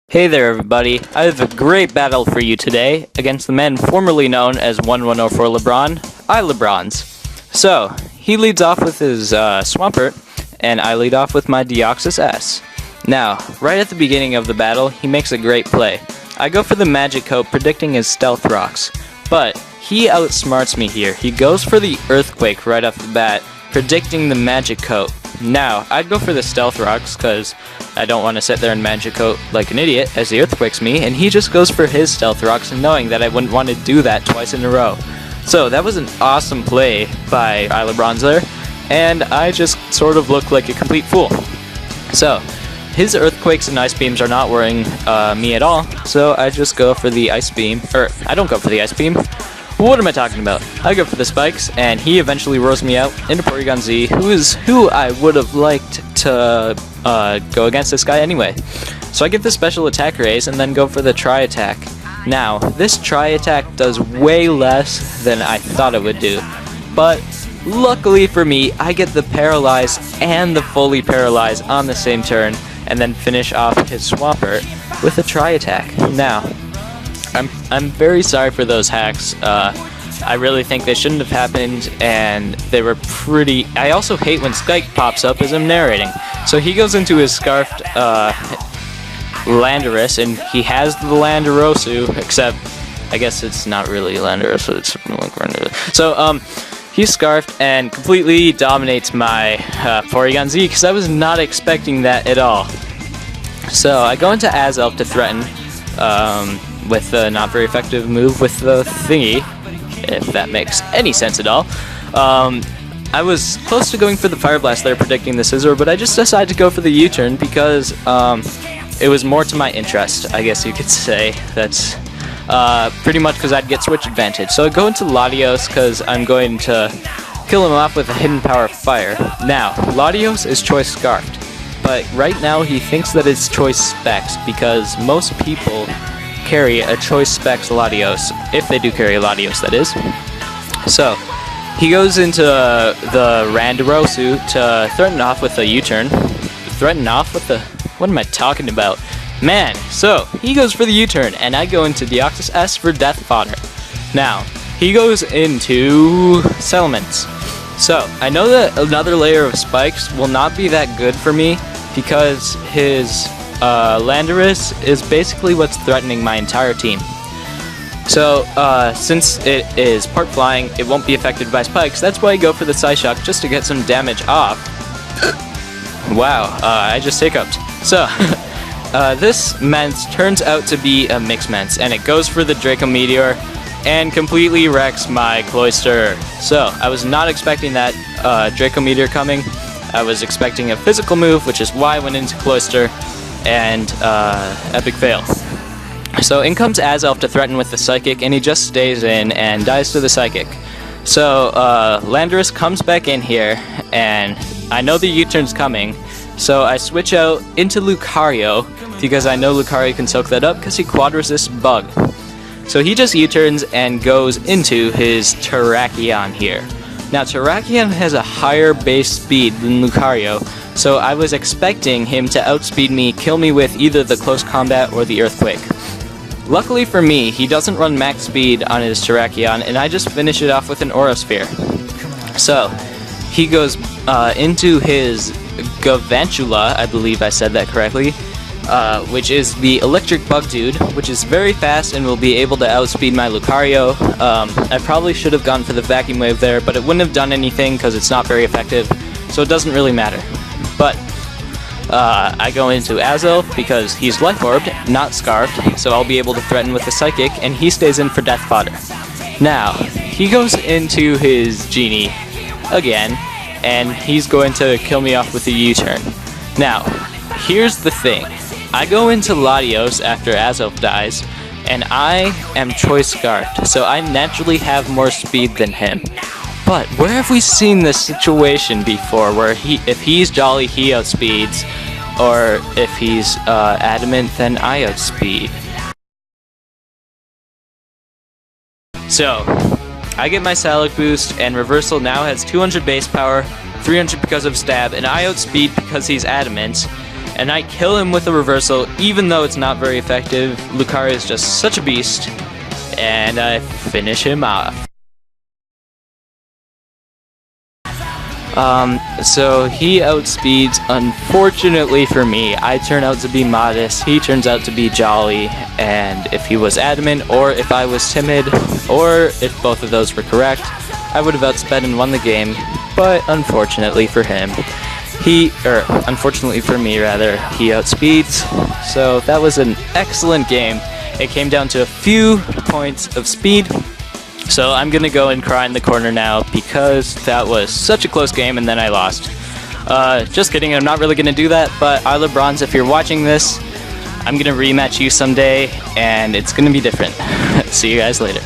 Hey there everybody, I have a great battle for you today against the man formerly known as 1104 LeBron, iLebronz. So, he leads off with his Swampert, and I lead off with my Deoxys S. Now, right at the beginning of the battle, he makes a great play. I go for the Magic Coat predicting his Stealth Rocks, but he outsmarts me here. He goes for the Earthquake right off the bat, predicting the Magic Coat. Now, I'd go for the Stealth Rocks because I don't want to sit there and Magic Coat like an idiot as the Earthquakes me, and he just goes for his Stealth Rocks knowing that I wouldn't want to do that twice in a row. So that was an awesome play by iLebronz there, and I just sort of looked like a complete fool. So, his Earthquakes and Ice Beams are not worrying me at all, so I just go for the Ice Beam, or I don't go for the Ice Beam. What am I talking about? I go for the Spikes, and he eventually rolls me out into Porygon Z, who I would have liked to go against this guy anyway. So I give the Special Attack Raise and then go for the Tri-Attack. Now, this Tri-Attack does way less than I thought it would do, but luckily for me, I get the Paralyze and the Fully Paralyze on the same turn, and then finish off his Swampert with a Tri-Attack. Now, I'm very sorry for those hacks. I really think they shouldn't have happened, and they were pretty... I also hate when Skype pops up as I'm narrating. So he goes into his Scarfed Landorus, and he has the Landorosu, except I guess it's not really Landorus, it's... So, he's Scarfed and completely dominates my Porygon Z, because I was not expecting that at all. So I go into Azelf to threaten, with the not very effective move with the thingy, if that makes any sense at all. I was close to going for the Fire Blast there, predicting the Scizor, but I just decided to go for the U-turn because it was more to my interest, I guess you could say. That's pretty much because I'd get switch advantage. So I go into Latios because I'm going to kill him off with a Hidden Power of Fire. Now, Latios is Choice Scarfed, but right now he thinks that it's Choice Specs because most people carry a Choice Specs Latios, if they do carry a Latios, that is. So, he goes into the Randorosu to threaten off with a U-turn. Threaten off with the... What am I talking about? Man, so, he goes for the U-turn, and I go into Deoxys S for Death Fodder. Now, he goes into Settlements. So, I know that another layer of Spikes will not be that good for me, because his Landorus is basically what's threatening my entire team. So, since it is part flying, it won't be affected by spikes. That's why I go for the Psyshock, just to get some damage off. Wow, I just hiccuped. So, this Mence turns out to be a Mix Mence, and it goes for the Draco Meteor, and completely wrecks my Cloyster. So, I was not expecting that Draco Meteor coming. I was expecting a physical move, which is why I went into Cloyster, and epic fail. So in comes Azelf to threaten with the Psychic, and he just stays in and dies to the Psychic. So Landorus comes back in here, and I know the U-turn's coming, so I switch out into Lucario, because I know Lucario can soak that up, because he quad resists Bug. So he just U-turns and goes into his Terrakion here. Now Terrakion has a higher base speed than Lucario, so I was expecting him to outspeed me, kill me with either the Close Combat or the Earthquake. Luckily for me, he doesn't run max speed on his Terrakion, and I just finish it off with an Aura Sphere. So, he goes into his Galvantula, I believe I said that correctly, which is the Electric Bug Dude, which is very fast and will be able to outspeed my Lucario. I probably should have gone for the Vacuum Wave there, but it wouldn't have done anything because it's not very effective, so it doesn't really matter. But I go into Azelf because he's Life Orbed, not Scarfed, so I'll be able to threaten with the Psychic, and he stays in for Death Fodder. Now, he goes into his Genie again, and he's going to kill me off with the U-turn. Now, here's the thing. I go into Latios after Azelf dies, and I am Choice Scarfed, so I naturally have more speed than him. But where have we seen this situation before, where if he's Jolly, he outspeeds, or if he's Adamant, then I outspeed? So, I get my Salic boost, and Reversal now has 200 base power, 300 because of Stab, and I outspeed because he's Adamant, and I kill him with a reversal, even though it's not very effective. Lucario is just such a beast, and I finish him off. So he outspeeds, unfortunately for me. I turn out to be modest, he turns out to be jolly, and if he was adamant, or if I was timid, or if both of those were correct, I would have outsped and won the game, but unfortunately for him, unfortunately for me rather, he outspeeds. So that was an excellent game. It came down to a few points of speed. So I'm gonna go and cry in the corner now because that was such a close game and then I lost. Just kidding, I'm not really gonna do that, but iLebronz, if you're watching this, I'm gonna rematch you someday and it's gonna be different. See you guys later.